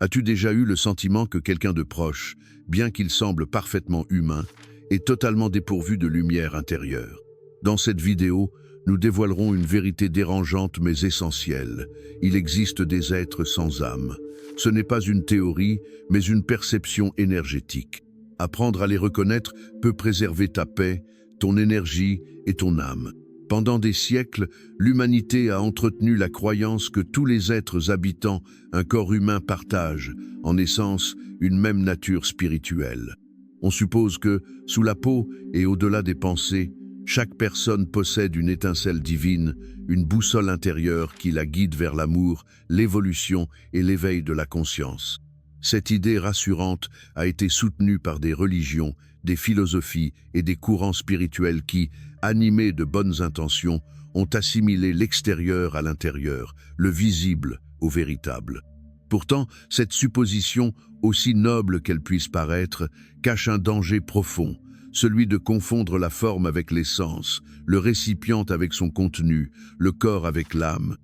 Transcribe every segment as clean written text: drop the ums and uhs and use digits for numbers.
As-tu déjà eu le sentiment que quelqu'un de proche, bien qu'il semble parfaitement humain, est totalement dépourvu de lumière intérieure? Dans cette vidéo, nous dévoilerons une vérité dérangeante mais essentielle. Il existe des êtres sans âme. Ce n'est pas une théorie, mais une perception énergétique. Apprendre à les reconnaître peut préserver ta paix, ton énergie et ton âme. Pendant des siècles, l'humanité a entretenu la croyance que tous les êtres habitant un corps humain partagent, en essence, une même nature spirituelle. On suppose que, sous la peau et au-delà des pensées, chaque personne possède une étincelle divine, une boussole intérieure qui la guide vers l'amour, l'évolution et l'éveil de la conscience. Cette idée rassurante a été soutenue par des religions, des philosophies et des courants spirituels qui, animés de bonnes intentions, ont assimilé l'extérieur à l'intérieur, le visible au véritable. Pourtant, cette supposition, aussi noble qu'elle puisse paraître, cache un danger profond, celui de confondre la forme avec l'essence, le récipient avec son contenu, le corps avec l'âme.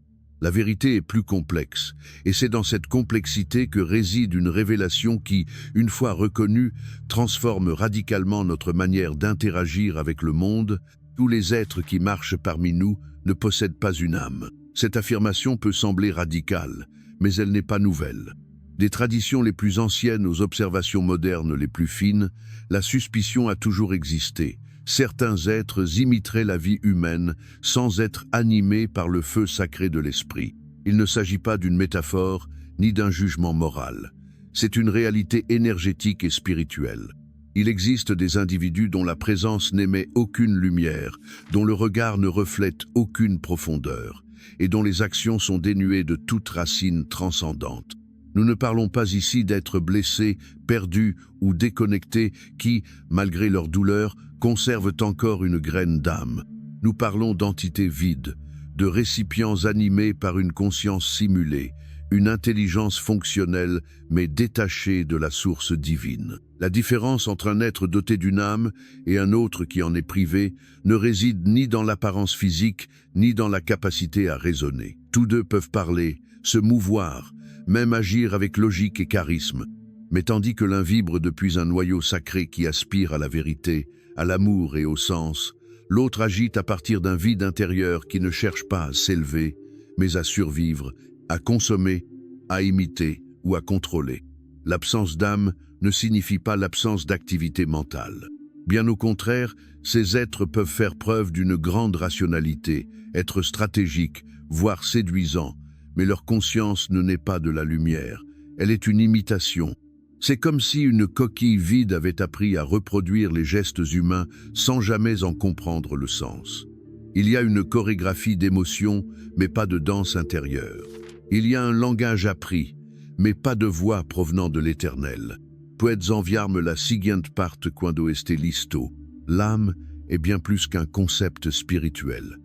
La vérité est plus complexe, et c'est dans cette complexité que réside une révélation qui, une fois reconnue, transforme radicalement notre manière d'interagir avec le monde. Tous les êtres qui marchent parmi nous ne possèdent pas une âme. Cette affirmation peut sembler radicale, mais elle n'est pas nouvelle. Des traditions les plus anciennes aux observations modernes les plus fines, la suspicion a toujours existé. Certains êtres imiteraient la vie humaine sans être animés par le feu sacré de l'esprit. Il ne s'agit pas d'une métaphore ni d'un jugement moral. C'est une réalité énergétique et spirituelle. Il existe des individus dont la présence n'émet aucune lumière, dont le regard ne reflète aucune profondeur, et dont les actions sont dénuées de toute racine transcendante. Nous ne parlons pas ici d'êtres blessés, perdus ou déconnectés qui, malgré leur douleur, conservent encore une graine d'âme. Nous parlons d'entités vides, de récipients animés par une conscience simulée, une intelligence fonctionnelle mais détachée de la source divine. La différence entre un être doté d'une âme et un autre qui en est privé ne réside ni dans l'apparence physique ni dans la capacité à raisonner. Tous deux peuvent parler, se mouvoir, même agir avec logique et charisme. Mais tandis que l'un vibre depuis un noyau sacré qui aspire à la vérité, à l'amour et au sens, l'autre agite à partir d'un vide intérieur qui ne cherche pas à s'élever, mais à survivre, à consommer, à imiter ou à contrôler. L'absence d'âme ne signifie pas l'absence d'activité mentale. Bien au contraire, ces êtres peuvent faire preuve d'une grande rationalité, être stratégiques, voire séduisants, mais leur conscience ne naît pas de la lumière, elle est une imitation. C'est comme si une coquille vide avait appris à reproduire les gestes humains sans jamais en comprendre le sens. Il y a une chorégraphie d'émotions, mais pas de danse intérieure. Il y a un langage appris, mais pas de voix provenant de l'éternel. Poètes enviarment la siguiente parte quando este listo. L'âme est bien plus qu'un concept spirituel.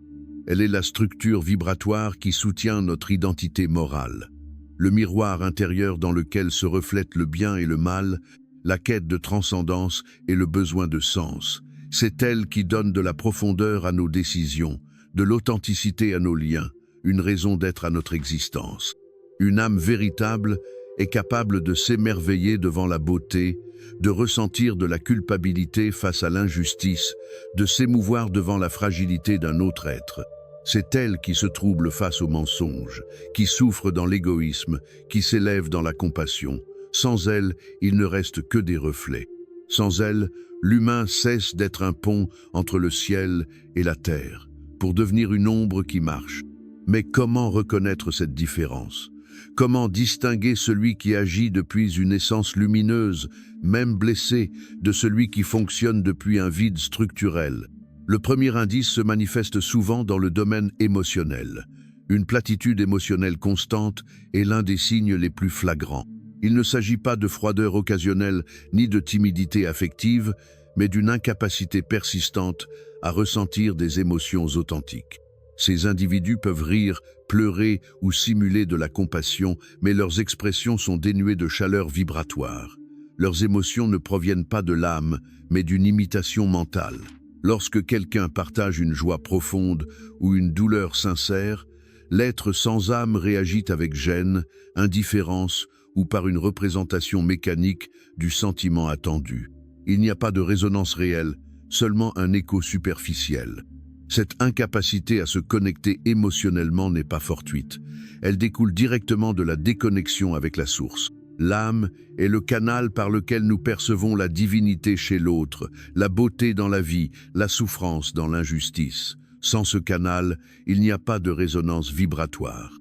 Elle est la structure vibratoire qui soutient notre identité morale. Le miroir intérieur dans lequel se reflètent le bien et le mal, la quête de transcendance et le besoin de sens. C'est elle qui donne de la profondeur à nos décisions, de l'authenticité à nos liens, une raison d'être à notre existence. Une âme véritable est capable de s'émerveiller devant la beauté, de ressentir de la culpabilité face à l'injustice, de s'émouvoir devant la fragilité d'un autre être. C'est elle qui se trouble face au mensonge, qui souffre dans l'égoïsme, qui s'élève dans la compassion. Sans elle, il ne reste que des reflets. Sans elle, l'humain cesse d'être un pont entre le ciel et la terre, pour devenir une ombre qui marche. Mais comment reconnaître cette différence? Comment distinguer celui qui agit depuis une essence lumineuse, même blessé, de celui qui fonctionne depuis un vide structurel? Le premier indice se manifeste souvent dans le domaine émotionnel. Une platitude émotionnelle constante est l'un des signes les plus flagrants. Il ne s'agit pas de froideur occasionnelle ni de timidité affective, mais d'une incapacité persistante à ressentir des émotions authentiques. Ces individus peuvent rire, pleurer ou simuler de la compassion, mais leurs expressions sont dénuées de chaleur vibratoire. Leurs émotions ne proviennent pas de l'âme, mais d'une imitation mentale. Lorsque quelqu'un partage une joie profonde ou une douleur sincère, l'être sans âme réagit avec gêne, indifférence ou par une représentation mécanique du sentiment attendu. Il n'y a pas de résonance réelle, seulement un écho superficiel. Cette incapacité à se connecter émotionnellement n'est pas fortuite. Elle découle directement de la déconnexion avec la source. L'âme est le canal par lequel nous percevons la divinité chez l'autre, la beauté dans la vie, la souffrance dans l'injustice. Sans ce canal, il n'y a pas de résonance vibratoire.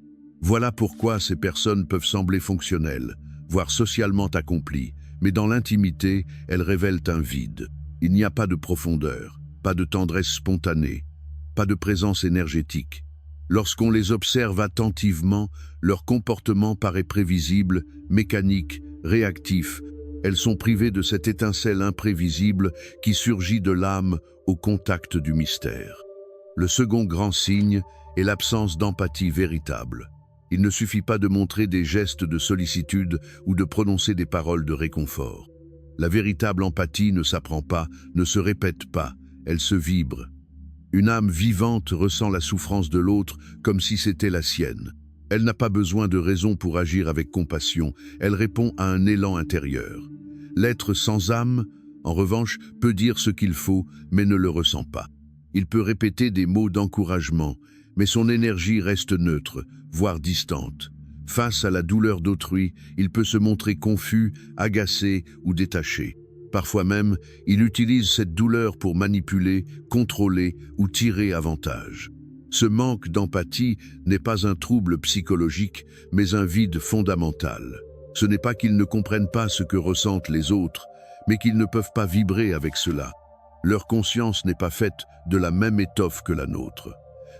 Voilà pourquoi ces personnes peuvent sembler fonctionnelles, voire socialement accomplies, mais dans l'intimité, elles révèlent un vide. Il n'y a pas de profondeur, pas de tendresse spontanée, pas de présence énergétique. Lorsqu'on les observe attentivement, leur comportement paraît prévisible, mécanique, réactif. Elles sont privées de cette étincelle imprévisible qui surgit de l'âme au contact du mystère. Le second grand signe est l'absence d'empathie véritable. Il ne suffit pas de montrer des gestes de sollicitude ou de prononcer des paroles de réconfort. La véritable empathie ne s'apprend pas, ne se répète pas, elle se vibre. Une âme vivante ressent la souffrance de l'autre comme si c'était la sienne. Elle n'a pas besoin de raison pour agir avec compassion, elle répond à un élan intérieur. L'être sans âme, en revanche, peut dire ce qu'il faut, mais ne le ressent pas. Il peut répéter des mots d'encouragement, mais son énergie reste neutre, voire distante. Face à la douleur d'autrui, il peut se montrer confus, agacé ou détaché. Parfois même, il utilise cette douleur pour manipuler, contrôler ou tirer avantage. Ce manque d'empathie n'est pas un trouble psychologique, mais un vide fondamental. Ce n'est pas qu'ils ne comprennent pas ce que ressentent les autres, mais qu'ils ne peuvent pas vibrer avec cela. Leur conscience n'est pas faite de la même étoffe que la nôtre.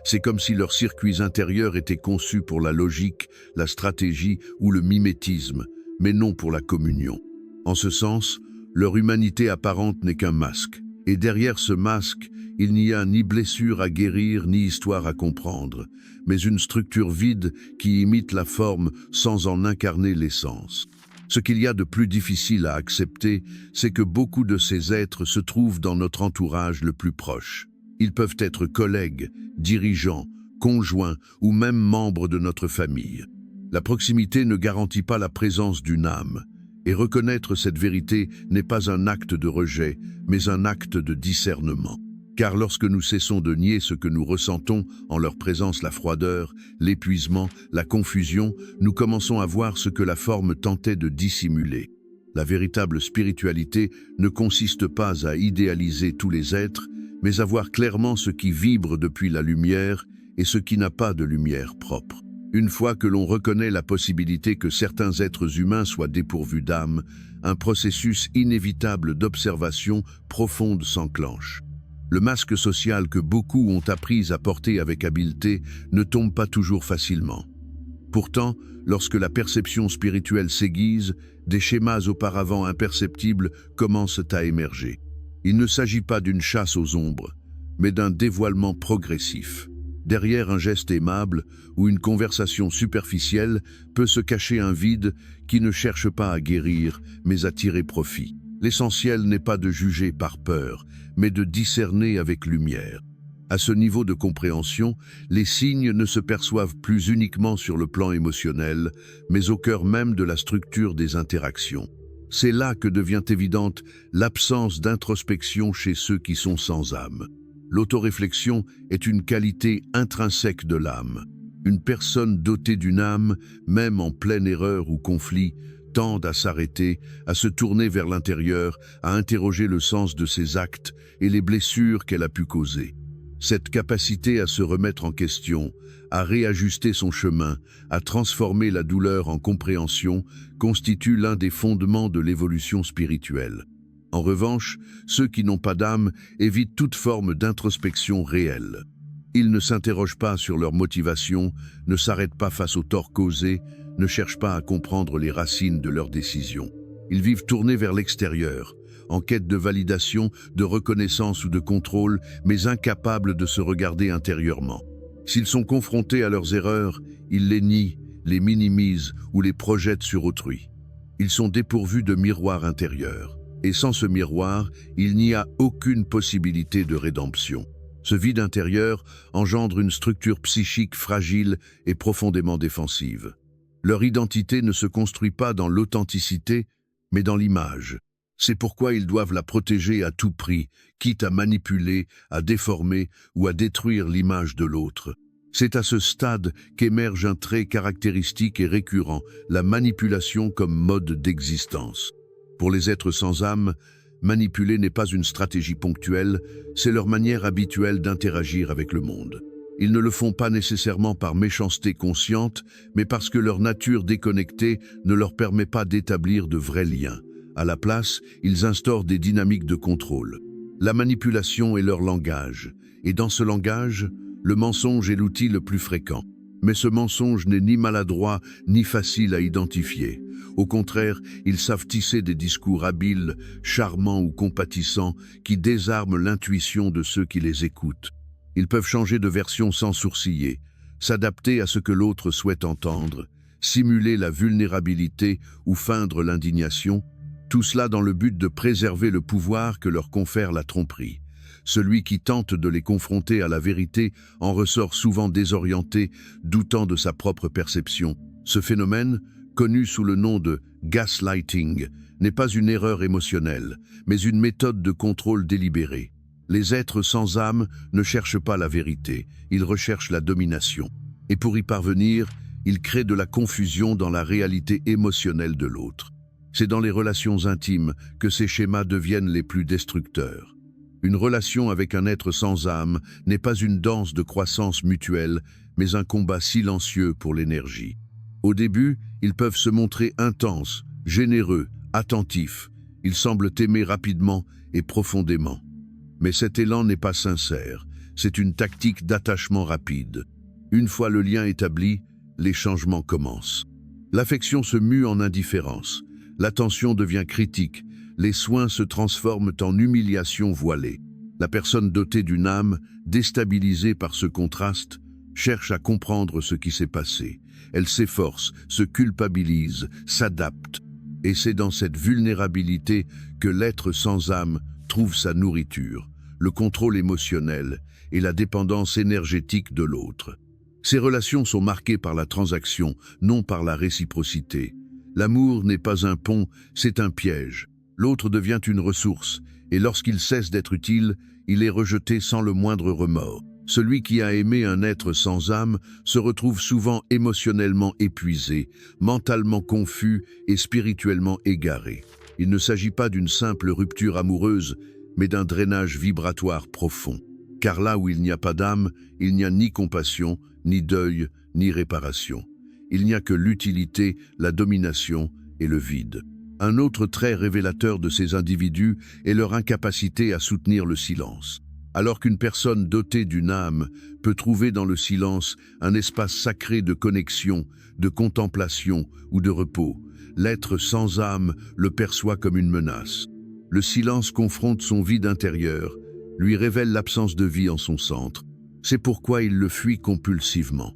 C'est comme si leurs circuits intérieurs étaient conçus pour la logique, la stratégie ou le mimétisme, mais non pour la communion. En ce sens, leur humanité apparente n'est qu'un masque. Et derrière ce masque, il n'y a ni blessure à guérir, ni histoire à comprendre, mais une structure vide qui imite la forme sans en incarner l'essence. Ce qu'il y a de plus difficile à accepter, c'est que beaucoup de ces êtres se trouvent dans notre entourage le plus proche. Ils peuvent être collègues, dirigeants, conjoints ou même membres de notre famille. La proximité ne garantit pas la présence d'une âme. Et reconnaître cette vérité n'est pas un acte de rejet, mais un acte de discernement. Car lorsque nous cessons de nier ce que nous ressentons en leur présence, la froideur, l'épuisement, la confusion, nous commençons à voir ce que la forme tentait de dissimuler. La véritable spiritualité ne consiste pas à idéaliser tous les êtres, mais à voir clairement ce qui vibre depuis la lumière et ce qui n'a pas de lumière propre. Une fois que l'on reconnaît la possibilité que certains êtres humains soient dépourvus d'âme, un processus inévitable d'observation profonde s'enclenche. Le masque social que beaucoup ont appris à porter avec habileté ne tombe pas toujours facilement. Pourtant, lorsque la perception spirituelle s'aiguise, des schémas auparavant imperceptibles commencent à émerger. Il ne s'agit pas d'une chasse aux ombres, mais d'un dévoilement progressif. Derrière un geste aimable ou une conversation superficielle peut se cacher un vide qui ne cherche pas à guérir, mais à tirer profit. L'essentiel n'est pas de juger par peur, mais de discerner avec lumière. À ce niveau de compréhension, les signes ne se perçoivent plus uniquement sur le plan émotionnel, mais au cœur même de la structure des interactions. C'est là que devient évidente l'absence d'introspection chez ceux qui sont sans âme. L'autoréflexion est une qualité intrinsèque de l'âme. Une personne dotée d'une âme, même en pleine erreur ou conflit, tend à s'arrêter, à se tourner vers l'intérieur, à interroger le sens de ses actes et les blessures qu'elle a pu causer. Cette capacité à se remettre en question, à réajuster son chemin, à transformer la douleur en compréhension, constitue l'un des fondements de l'évolution spirituelle. En revanche, ceux qui n'ont pas d'âme évitent toute forme d'introspection réelle. Ils ne s'interrogent pas sur leur motivation, ne s'arrêtent pas face aux torts causés, ne cherchent pas à comprendre les racines de leurs décisions. Ils vivent tournés vers l'extérieur, en quête de validation, de reconnaissance ou de contrôle, mais incapables de se regarder intérieurement. S'ils sont confrontés à leurs erreurs, ils les nient, les minimisent ou les projettent sur autrui. Ils sont dépourvus de miroir intérieur. Et sans ce miroir, il n'y a aucune possibilité de rédemption. Ce vide intérieur engendre une structure psychique fragile et profondément défensive. Leur identité ne se construit pas dans l'authenticité, mais dans l'image. C'est pourquoi ils doivent la protéger à tout prix, quitte à manipuler, à déformer ou à détruire l'image de l'autre. C'est à ce stade qu'émerge un trait caractéristique et récurrent, la manipulation comme mode d'existence. Pour les êtres sans âme, manipuler n'est pas une stratégie ponctuelle, c'est leur manière habituelle d'interagir avec le monde. Ils ne le font pas nécessairement par méchanceté consciente, mais parce que leur nature déconnectée ne leur permet pas d'établir de vrais liens. À la place, ils instaurent des dynamiques de contrôle. La manipulation est leur langage, et dans ce langage, le mensonge est l'outil le plus fréquent. Mais ce mensonge n'est ni maladroit, ni facile à identifier. Au contraire, ils savent tisser des discours habiles, charmants ou compatissants, qui désarment l'intuition de ceux qui les écoutent. Ils peuvent changer de version sans sourciller, s'adapter à ce que l'autre souhaite entendre, simuler la vulnérabilité ou feindre l'indignation, tout cela dans le but de préserver le pouvoir que leur confère la tromperie. Celui qui tente de les confronter à la vérité en ressort souvent désorienté, doutant de sa propre perception. Ce phénomène, connu sous le nom de gaslighting, n'est pas une erreur émotionnelle, mais une méthode de contrôle délibéré. Les êtres sans âme ne cherchent pas la vérité, ils recherchent la domination. Et pour y parvenir, ils créent de la confusion dans la réalité émotionnelle de l'autre. C'est dans les relations intimes que ces schémas deviennent les plus destructeurs. Une relation avec un être sans âme n'est pas une danse de croissance mutuelle, mais un combat silencieux pour l'énergie. Au début, ils peuvent se montrer intenses, généreux, attentifs. Ils semblent aimer rapidement et profondément. Mais cet élan n'est pas sincère, c'est une tactique d'attachement rapide. Une fois le lien établi, les changements commencent. L'affection se mue en indifférence, l'attention devient critique, les soins se transforment en humiliation voilée. La personne dotée d'une âme, déstabilisée par ce contraste, cherche à comprendre ce qui s'est passé. Elle s'efforce, se culpabilise, s'adapte. Et c'est dans cette vulnérabilité que l'être sans âme trouve sa nourriture, le contrôle émotionnel et la dépendance énergétique de l'autre. Ces relations sont marquées par la transaction, non par la réciprocité. L'amour n'est pas un pont, c'est un piège. L'autre devient une ressource, et lorsqu'il cesse d'être utile, il est rejeté sans le moindre remords. Celui qui a aimé un être sans âme se retrouve souvent émotionnellement épuisé, mentalement confus et spirituellement égaré. Il ne s'agit pas d'une simple rupture amoureuse, mais d'un drainage vibratoire profond. Car là où il n'y a pas d'âme, il n'y a ni compassion, ni deuil, ni réparation. Il n'y a que l'utilité, la domination et le vide. Un autre trait révélateur de ces individus est leur incapacité à soutenir le silence. Alors qu'une personne dotée d'une âme peut trouver dans le silence un espace sacré de connexion, de contemplation ou de repos, l'être sans âme le perçoit comme une menace. Le silence confronte son vide intérieur, lui révèle l'absence de vie en son centre. C'est pourquoi il le fuit compulsivement.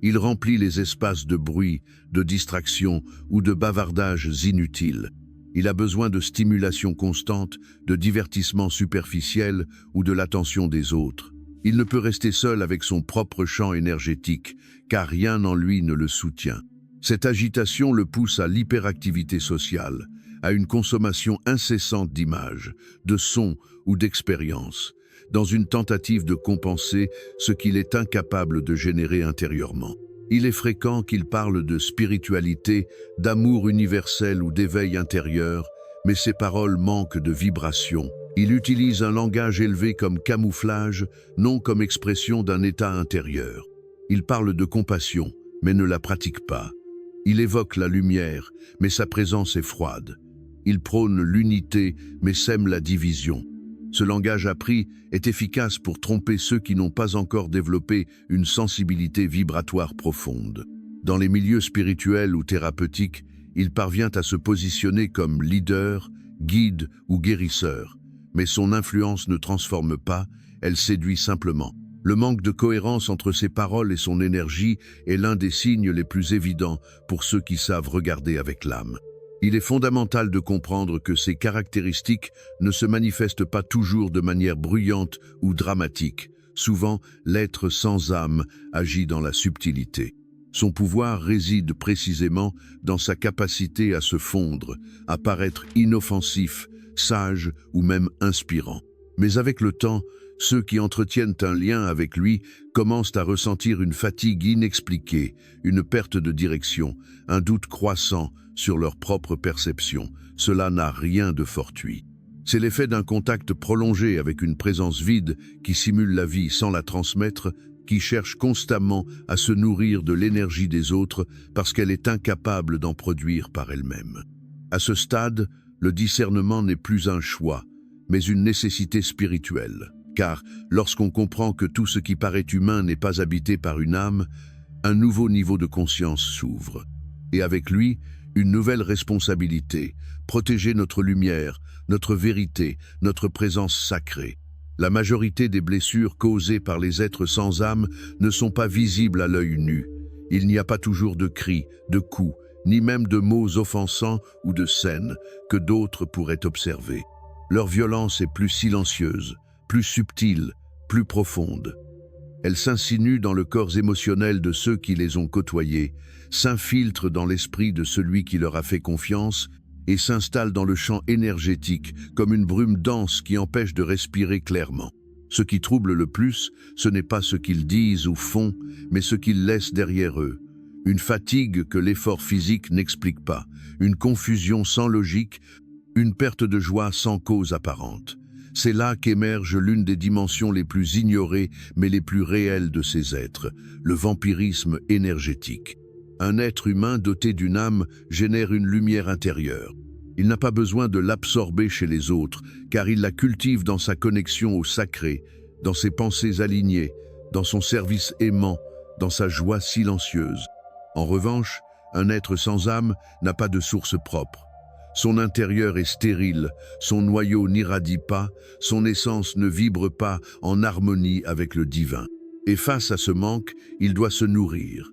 Il remplit les espaces de bruit, de distraction ou de bavardages inutiles. Il a besoin de stimulation constante, de divertissement superficiel ou de l'attention des autres. Il ne peut rester seul avec son propre champ énergétique, car rien en lui ne le soutient. Cette agitation le pousse à l'hyperactivité sociale, à une consommation incessante d'images, de sons ou d'expériences, dans une tentative de compenser ce qu'il est incapable de générer intérieurement. Il est fréquent qu'il parle de spiritualité, d'amour universel ou d'éveil intérieur, mais ses paroles manquent de vibration. Il utilise un langage élevé comme camouflage, non comme expression d'un état intérieur. Il parle de compassion, mais ne la pratique pas. Il évoque la lumière, mais sa présence est froide. Il prône l'unité, mais sème la division. Ce langage appris est efficace pour tromper ceux qui n'ont pas encore développé une sensibilité vibratoire profonde. Dans les milieux spirituels ou thérapeutiques, il parvient à se positionner comme leader, guide ou guérisseur, mais son influence ne transforme pas, elle séduit simplement. Le manque de cohérence entre ses paroles et son énergie est l'un des signes les plus évidents pour ceux qui savent regarder avec l'âme. Il est fondamental de comprendre que ces caractéristiques ne se manifestent pas toujours de manière bruyante ou dramatique. Souvent, l'être sans âme agit dans la subtilité. Son pouvoir réside précisément dans sa capacité à se fondre, à paraître inoffensif, sage ou même inspirant. Mais avec le temps, ceux qui entretiennent un lien avec lui commencent à ressentir une fatigue inexpliquée, une perte de direction, un doute croissant sur leur propre perception. Cela n'a rien de fortuit. C'est l'effet d'un contact prolongé avec une présence vide qui simule la vie sans la transmettre, qui cherche constamment à se nourrir de l'énergie des autres parce qu'elle est incapable d'en produire par elle-même. À ce stade, le discernement n'est plus un choix, mais une nécessité spirituelle. Car lorsqu'on comprend que tout ce qui paraît humain n'est pas habité par une âme, un nouveau niveau de conscience s'ouvre. Et avec lui, une nouvelle responsabilité, protéger notre lumière, notre vérité, notre présence sacrée. La majorité des blessures causées par les êtres sans âme ne sont pas visibles à l'œil nu. Il n'y a pas toujours de cris, de coups, ni même de mots offensants ou de scènes que d'autres pourraient observer. Leur violence est plus silencieuse, plus subtile, plus profonde. Elle s'insinue dans le corps émotionnel de ceux qui les ont côtoyés, s'infiltre dans l'esprit de celui qui leur a fait confiance et s'installe dans le champ énergétique comme une brume dense qui empêche de respirer clairement. Ce qui trouble le plus, ce n'est pas ce qu'ils disent ou font, mais ce qu'ils laissent derrière eux. Une fatigue que l'effort physique n'explique pas, une confusion sans logique, une perte de joie sans cause apparente. C'est là qu'émerge l'une des dimensions les plus ignorées mais les plus réelles de ces êtres, le vampirisme énergétique. Un être humain doté d'une âme génère une lumière intérieure. Il n'a pas besoin de l'absorber chez les autres, car il la cultive dans sa connexion au sacré, dans ses pensées alignées, dans son service aimant, dans sa joie silencieuse. En revanche, un être sans âme n'a pas de source propre. Son intérieur est stérile, son noyau n'irradie pas, son essence ne vibre pas en harmonie avec le divin. Et face à ce manque, il doit se nourrir.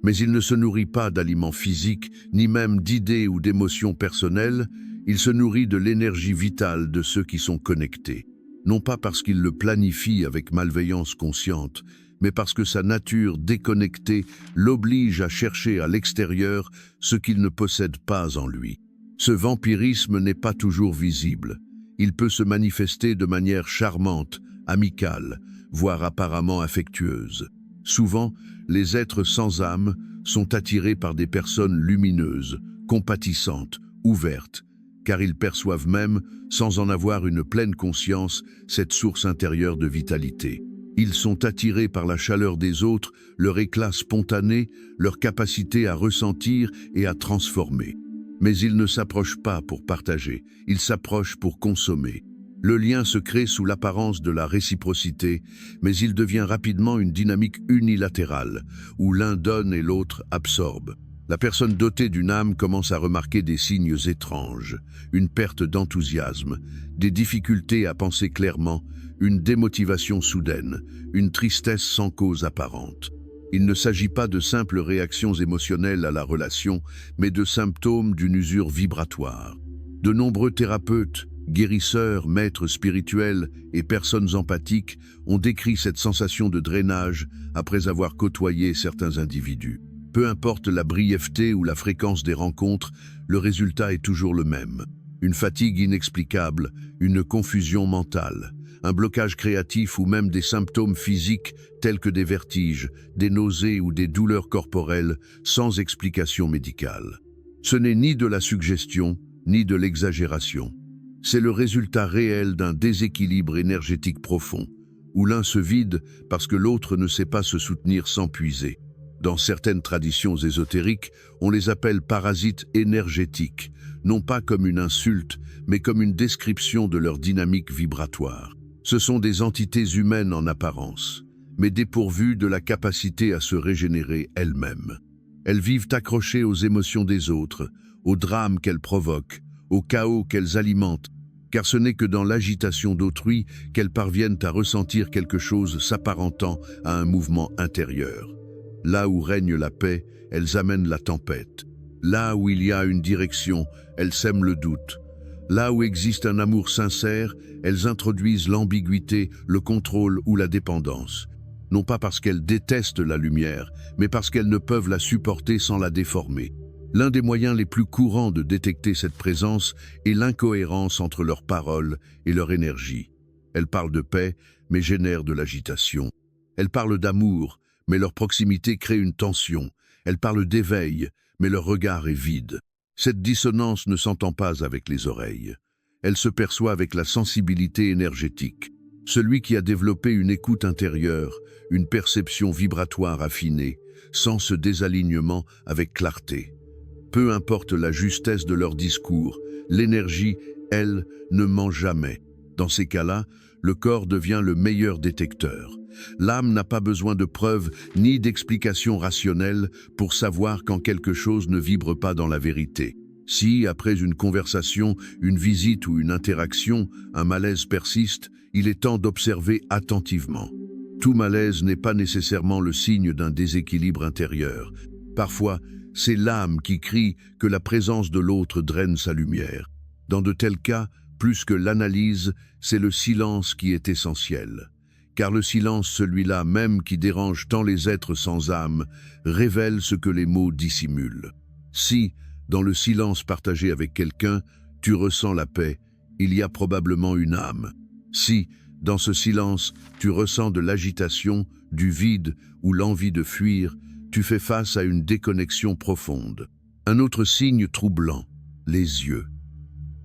Mais il ne se nourrit pas d'aliments physiques, ni même d'idées ou d'émotions personnelles, il se nourrit de l'énergie vitale de ceux qui sont connectés. Non pas parce qu'il le planifie avec malveillance consciente, mais parce que sa nature déconnectée l'oblige à chercher à l'extérieur ce qu'il ne possède pas en lui. Ce vampirisme n'est pas toujours visible. Il peut se manifester de manière charmante, amicale, voire apparemment affectueuse. Souvent, les êtres sans âme sont attirés par des personnes lumineuses, compatissantes, ouvertes, car ils perçoivent même, sans en avoir une pleine conscience, cette source intérieure de vitalité. Ils sont attirés par la chaleur des autres, leur éclat spontané, leur capacité à ressentir et à transformer. Mais ils ne s'approchent pas pour partager, ils s'approchent pour consommer. Le lien se crée sous l'apparence de la réciprocité, mais il devient rapidement une dynamique unilatérale, où l'un donne et l'autre absorbe. La personne dotée d'une âme commence à remarquer des signes étranges, une perte d'enthousiasme, des difficultés à penser clairement, une démotivation soudaine, une tristesse sans cause apparente. Il ne s'agit pas de simples réactions émotionnelles à la relation, mais de symptômes d'une usure vibratoire. De nombreux thérapeutes, guérisseurs, maîtres spirituels et personnes empathiques ont décrit cette sensation de drainage après avoir côtoyé certains individus. Peu importe la brièveté ou la fréquence des rencontres, le résultat est toujours le même. Une fatigue inexplicable, une confusion mentale, un blocage créatif ou même des symptômes physiques tels que des vertiges, des nausées ou des douleurs corporelles sans explication médicale. Ce n'est ni de la suggestion, ni de l'exagération. C'est le résultat réel d'un déséquilibre énergétique profond, où l'un se vide parce que l'autre ne sait pas se soutenir sans puiser. Dans certaines traditions ésotériques, on les appelle parasites énergétiques, non pas comme une insulte, mais comme une description de leur dynamique vibratoire. Ce sont des entités humaines en apparence, mais dépourvues de la capacité à se régénérer elles-mêmes. Elles vivent accrochées aux émotions des autres, aux drames qu'elles provoquent, au chaos qu'elles alimentent, car ce n'est que dans l'agitation d'autrui qu'elles parviennent à ressentir quelque chose s'apparentant à un mouvement intérieur. Là où règne la paix, elles amènent la tempête. Là où il y a une direction, elles sèment le doute. Là où existe un amour sincère, elles introduisent l'ambiguïté, le contrôle ou la dépendance. non pas parce qu'elles détestent la lumière, mais parce qu'elles ne peuvent la supporter sans la déformer. L'un des moyens les plus courants de détecter cette présence est l'incohérence entre leurs paroles et leur énergie. Elles parlent de paix, mais génèrent de l'agitation. Elles parlent d'amour, mais leur proximité crée une tension. Elles parlent d'éveil, mais leur regard est vide. Cette dissonance ne s'entend pas avec les oreilles. Elle se perçoit avec la sensibilité énergétique. Celui qui a développé une écoute intérieure, une perception vibratoire affinée, sent ce désalignement avec clarté. Peu importe la justesse de leur discours, l'énergie, elle, ne ment jamais. Dans ces cas-là, le corps devient le meilleur détecteur. L'âme n'a pas besoin de preuves ni d'explications rationnelles pour savoir quand quelque chose ne vibre pas dans la vérité. Si, après une conversation, une visite ou une interaction, un malaise persiste, il est temps d'observer attentivement. Tout malaise n'est pas nécessairement le signe d'un déséquilibre intérieur. Parfois, c'est l'âme qui crie que la présence de l'autre draine sa lumière. Dans de tels cas, plus que l'analyse, c'est le silence qui est essentiel. Car le silence, celui-là même qui dérange tant les êtres sans âme, révèle ce que les mots dissimulent. Si, dans le silence partagé avec quelqu'un, tu ressens la paix, il y a probablement une âme. Si, dans ce silence, tu ressens de l'agitation, du vide ou l'envie de fuir, tu fais face à une déconnexion profonde. Un autre signe troublant, les yeux.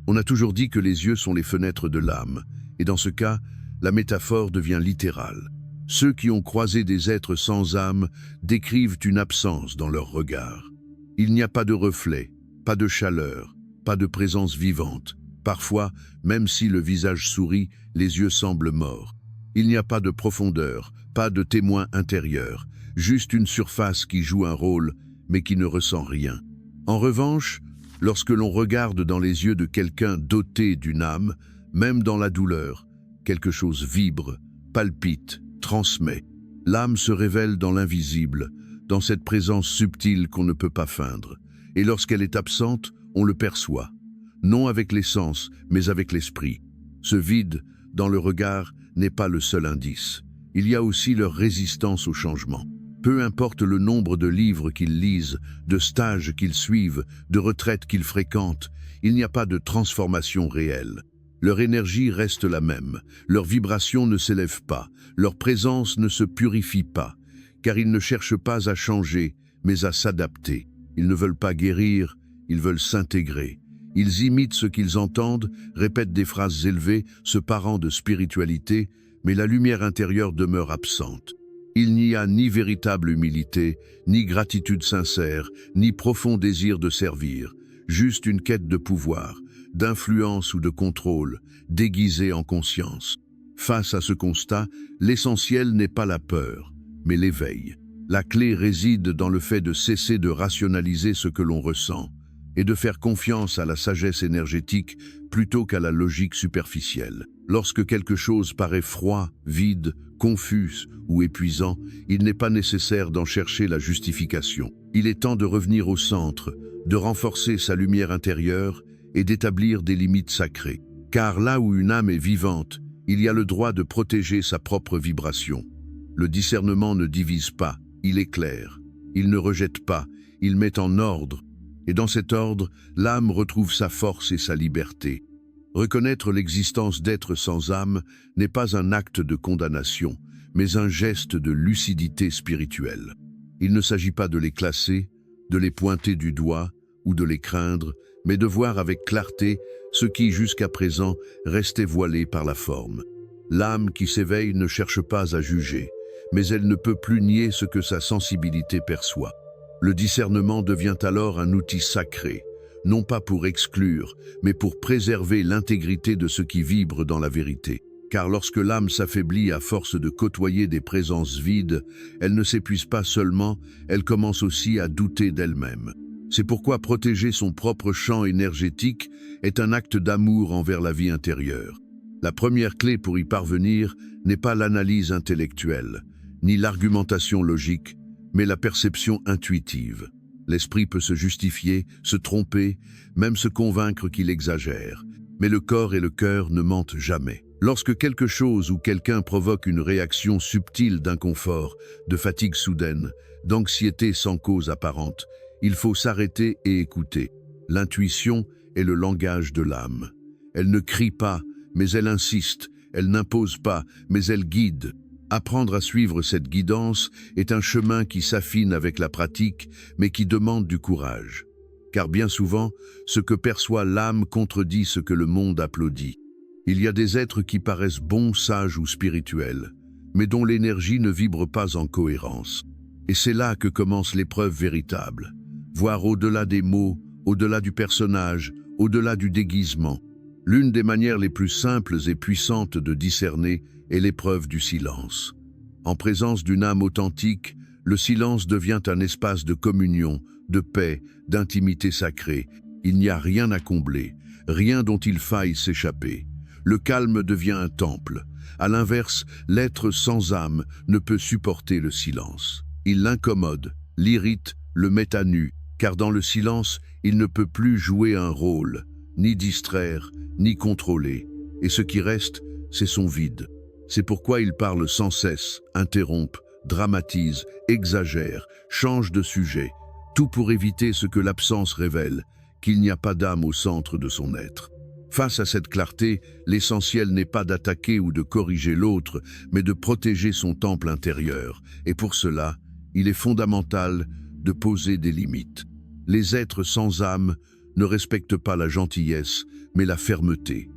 On a toujours dit que les yeux sont les fenêtres de l'âme, et dans ce cas, la métaphore devient littérale. Ceux qui ont croisé des êtres sans âme décrivent une absence dans leur regard. Il n'y a pas de reflet, pas de chaleur, pas de présence vivante. Parfois, même si le visage sourit, les yeux semblent morts. Il n'y a pas de profondeur, pas de témoin intérieur, juste une surface qui joue un rôle, mais qui ne ressent rien. En revanche, lorsque l'on regarde dans les yeux de quelqu'un doté d'une âme, même dans la douleur, quelque chose vibre, palpite, transmet. L'âme se révèle dans l'invisible, dans cette présence subtile qu'on ne peut pas feindre. Et lorsqu'elle est absente, on le perçoit. Non avec les sens, mais avec l'esprit. Ce vide, dans le regard, n'est pas le seul indice. Il y a aussi leur résistance au changement. Peu importe le nombre de livres qu'ils lisent, de stages qu'ils suivent, de retraites qu'ils fréquentent, il n'y a pas de transformation réelle. Leur énergie reste la même, leur vibration ne s'élève pas, leur présence ne se purifie pas, car ils ne cherchent pas à changer, mais à s'adapter. Ils ne veulent pas guérir, ils veulent s'intégrer. Ils imitent ce qu'ils entendent, répètent des phrases élevées, se parant de spiritualité, mais la lumière intérieure demeure absente. Il n'y a ni véritable humilité, ni gratitude sincère, ni profond désir de servir, juste une quête de pouvoir, d'influence ou de contrôle, déguisée en conscience. Face à ce constat, l'essentiel n'est pas la peur, mais l'éveil. La clé réside dans le fait de cesser de rationaliser ce que l'on ressent et de faire confiance à la sagesse énergétique plutôt qu'à la logique superficielle. Lorsque quelque chose paraît froid, vide, confus ou épuisant, il n'est pas nécessaire d'en chercher la justification. Il est temps de revenir au centre, de renforcer sa lumière intérieure et d'établir des limites sacrées. Car là où une âme est vivante, il y a le droit de protéger sa propre vibration. Le discernement ne divise pas, il éclaire. Il ne rejette pas, il met en ordre. Et dans cet ordre, l'âme retrouve sa force et sa liberté. Reconnaître l'existence d'êtres sans âme n'est pas un acte de condamnation, mais un geste de lucidité spirituelle. Il ne s'agit pas de les classer, de les pointer du doigt ou de les craindre, mais de voir avec clarté ce qui, jusqu'à présent, restait voilé par la forme. L'âme qui s'éveille ne cherche pas à juger, mais elle ne peut plus nier ce que sa sensibilité perçoit. Le discernement devient alors un outil sacré, non pas pour exclure, mais pour préserver l'intégrité de ce qui vibre dans la vérité. Car lorsque l'âme s'affaiblit à force de côtoyer des présences vides, elle ne s'épuise pas seulement, elle commence aussi à douter d'elle-même. C'est pourquoi protéger son propre champ énergétique est un acte d'amour envers la vie intérieure. La première clé pour y parvenir n'est pas l'analyse intellectuelle, ni l'argumentation logique, mais la perception intuitive. L'esprit peut se justifier, se tromper, même se convaincre qu'il exagère. Mais le corps et le cœur ne mentent jamais. Lorsque quelque chose ou quelqu'un provoque une réaction subtile d'inconfort, de fatigue soudaine, d'anxiété sans cause apparente, il faut s'arrêter et écouter. L'intuition est le langage de l'âme. Elle ne crie pas, mais elle insiste. Elle n'impose pas, mais elle guide. Apprendre à suivre cette guidance est un chemin qui s'affine avec la pratique, mais qui demande du courage. Car bien souvent, ce que perçoit l'âme contredit ce que le monde applaudit. Il y a des êtres qui paraissent bons, sages ou spirituels, mais dont l'énergie ne vibre pas en cohérence. Et c'est là que commence l'épreuve véritable. Voir au-delà des mots, au-delà du personnage, au-delà du déguisement. L'une des manières les plus simples et puissantes de discerner est l'épreuve du silence. En présence d'une âme authentique, le silence devient un espace de communion, de paix, d'intimité sacrée. Il n'y a rien à combler, rien dont il faille s'échapper. Le calme devient un temple. À l'inverse, l'être sans âme ne peut supporter le silence. Il l'incommode, l'irrite, le met à nu, car dans le silence, il ne peut plus jouer un rôle, ni distraire, ni contrôler. Et ce qui reste, c'est son vide. C'est pourquoi il parle sans cesse, interrompt, dramatise, exagère, change de sujet, tout pour éviter ce que l'absence révèle, qu'il n'y a pas d'âme au centre de son être. Face à cette clarté, l'essentiel n'est pas d'attaquer ou de corriger l'autre, mais de protéger son temple intérieur. Et pour cela, il est fondamental de poser des limites. Les êtres sans âme ne respectent pas la gentillesse, mais la fermeté.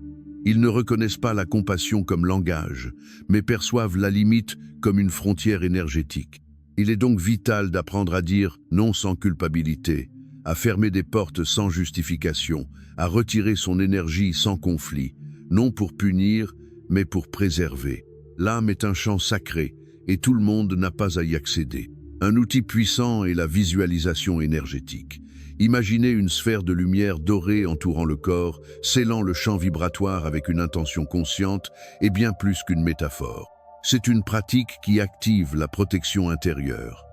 Ils ne reconnaissent pas la compassion comme langage, mais perçoivent la limite comme une frontière énergétique. Il est donc vital d'apprendre à dire non sans culpabilité, à fermer des portes sans justification, à retirer son énergie sans conflit, non pour punir, mais pour préserver. L'âme est un champ sacré, et tout le monde n'a pas à y accéder. Un outil puissant est la visualisation énergétique. Imaginez une sphère de lumière dorée entourant le corps, scellant le champ vibratoire avec une intention consciente et bien plus qu'une métaphore. C'est une pratique qui active la protection intérieure.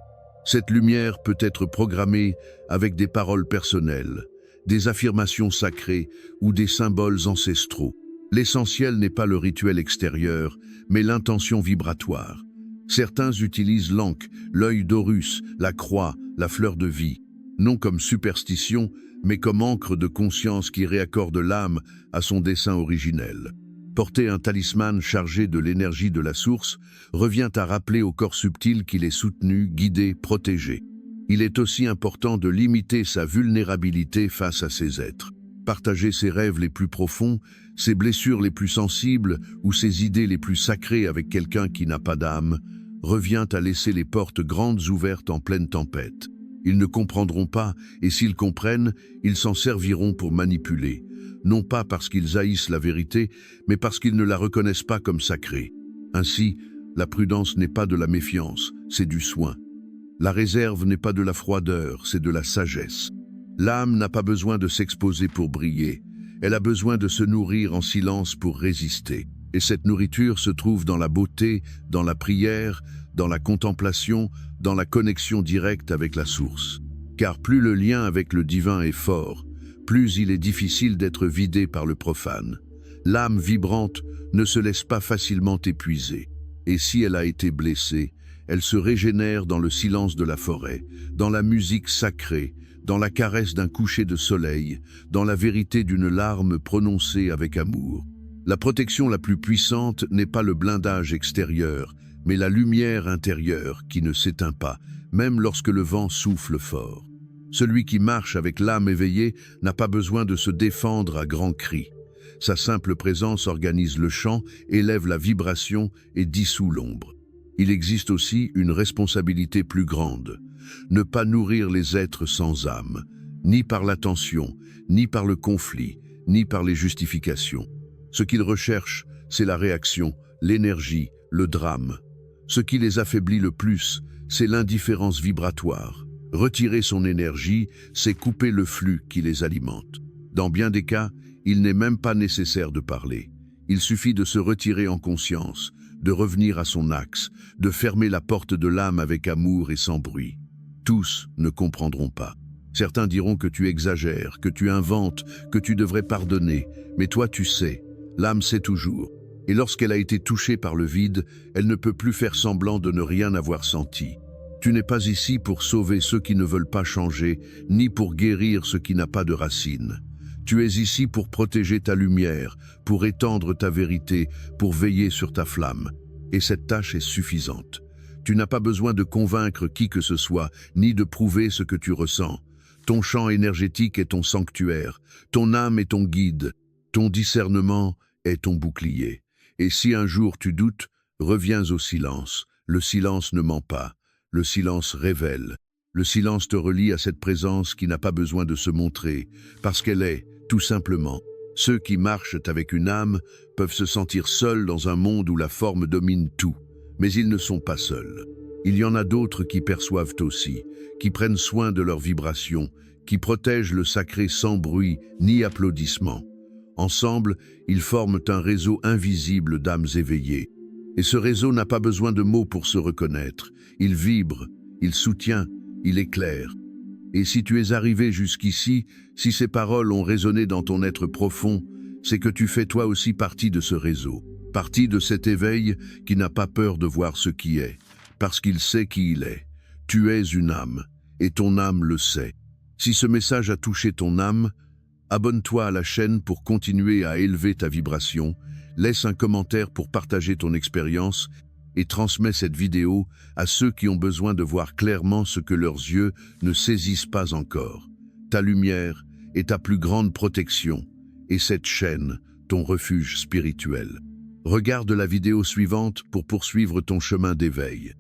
Cette lumière peut être programmée avec des paroles personnelles, des affirmations sacrées ou des symboles ancestraux. L'essentiel n'est pas le rituel extérieur, mais l'intention vibratoire. Certains utilisent l'ankh, l'œil d'Horus, la croix, la fleur de vie, non comme superstition, mais comme encre de conscience qui réaccorde l'âme à son dessein originel. Porter un talisman chargé de l'énergie de la source revient à rappeler au corps subtil qu'il est soutenu, guidé, protégé. Il est aussi important de limiter sa vulnérabilité face à ces êtres. Partager ses rêves les plus profonds, ses blessures les plus sensibles ou ses idées les plus sacrées avec quelqu'un qui n'a pas d'âme revient à laisser les portes grandes ouvertes en pleine tempête. Ils ne comprendront pas, et s'ils comprennent, ils s'en serviront pour manipuler, non pas parce qu'ils haïssent la vérité, mais parce qu'ils ne la reconnaissent pas comme sacrée. Ainsi, la prudence n'est pas de la méfiance, c'est du soin. La réserve n'est pas de la froideur, c'est de la sagesse. L'âme n'a pas besoin de s'exposer pour briller, elle a besoin de se nourrir en silence pour résister. Et cette nourriture se trouve dans la beauté, dans la prière, dans la contemplation, dans la connexion directe avec la source. Car plus le lien avec le divin est fort, plus il est difficile d'être vidé par le profane. L'âme vibrante ne se laisse pas facilement épuiser. Et si elle a été blessée, elle se régénère dans le silence de la forêt, dans la musique sacrée, dans la caresse d'un coucher de soleil, dans la vérité d'une larme prononcée avec amour. La protection la plus puissante n'est pas le blindage extérieur, mais la lumière intérieure qui ne s'éteint pas, même lorsque le vent souffle fort. Celui qui marche avec l'âme éveillée n'a pas besoin de se défendre à grands cris. Sa simple présence organise le chant, élève la vibration et dissout l'ombre. Il existe aussi une responsabilité plus grande. Ne pas nourrir les êtres sans âme, ni par l'attention, ni par le conflit, ni par les justifications. Ce qu'ils recherchent, c'est la réaction, l'énergie, le drame. Ce qui les affaiblit le plus, c'est l'indifférence vibratoire. Retirer son énergie, c'est couper le flux qui les alimente. Dans bien des cas, il n'est même pas nécessaire de parler. Il suffit de se retirer en conscience, de revenir à son axe, de fermer la porte de l'âme avec amour et sans bruit. Tous ne comprendront pas. Certains diront que tu exagères, que tu inventes, que tu devrais pardonner. Mais toi, tu sais. L'âme sait toujours. Et lorsqu'elle a été touchée par le vide, elle ne peut plus faire semblant de ne rien avoir senti. Tu n'es pas ici pour sauver ceux qui ne veulent pas changer, ni pour guérir ce qui n'a pas de racines. Tu es ici pour protéger ta lumière, pour étendre ta vérité, pour veiller sur ta flamme. Et cette tâche est suffisante. Tu n'as pas besoin de convaincre qui que ce soit, ni de prouver ce que tu ressens. Ton champ énergétique est ton sanctuaire, ton âme est ton guide, ton discernement est ton bouclier. Et si un jour tu doutes, reviens au silence. Le silence ne ment pas, le silence révèle. Le silence te relie à cette présence qui n'a pas besoin de se montrer, parce qu'elle est, tout simplement. Ceux qui marchent avec une âme peuvent se sentir seuls dans un monde où la forme domine tout. Mais ils ne sont pas seuls. Il y en a d'autres qui perçoivent aussi, qui prennent soin de leurs vibrations, qui protègent le sacré sans bruit ni applaudissements. Ensemble, ils forment un réseau invisible d'âmes éveillées. Et ce réseau n'a pas besoin de mots pour se reconnaître. Il vibre, il soutient, il éclaire. Et si tu es arrivé jusqu'ici, si ces paroles ont résonné dans ton être profond, c'est que tu fais toi aussi partie de ce réseau, partie de cet éveil qui n'a pas peur de voir ce qui est, parce qu'il sait qui il est. Tu es une âme, et ton âme le sait. Si ce message a touché ton âme, abonne-toi à la chaîne pour continuer à élever ta vibration, laisse un commentaire pour partager ton expérience et transmets cette vidéo à ceux qui ont besoin de voir clairement ce que leurs yeux ne saisissent pas encore. Ta lumière est ta plus grande protection et cette chaîne, ton refuge spirituel. Regarde la vidéo suivante pour poursuivre ton chemin d'éveil.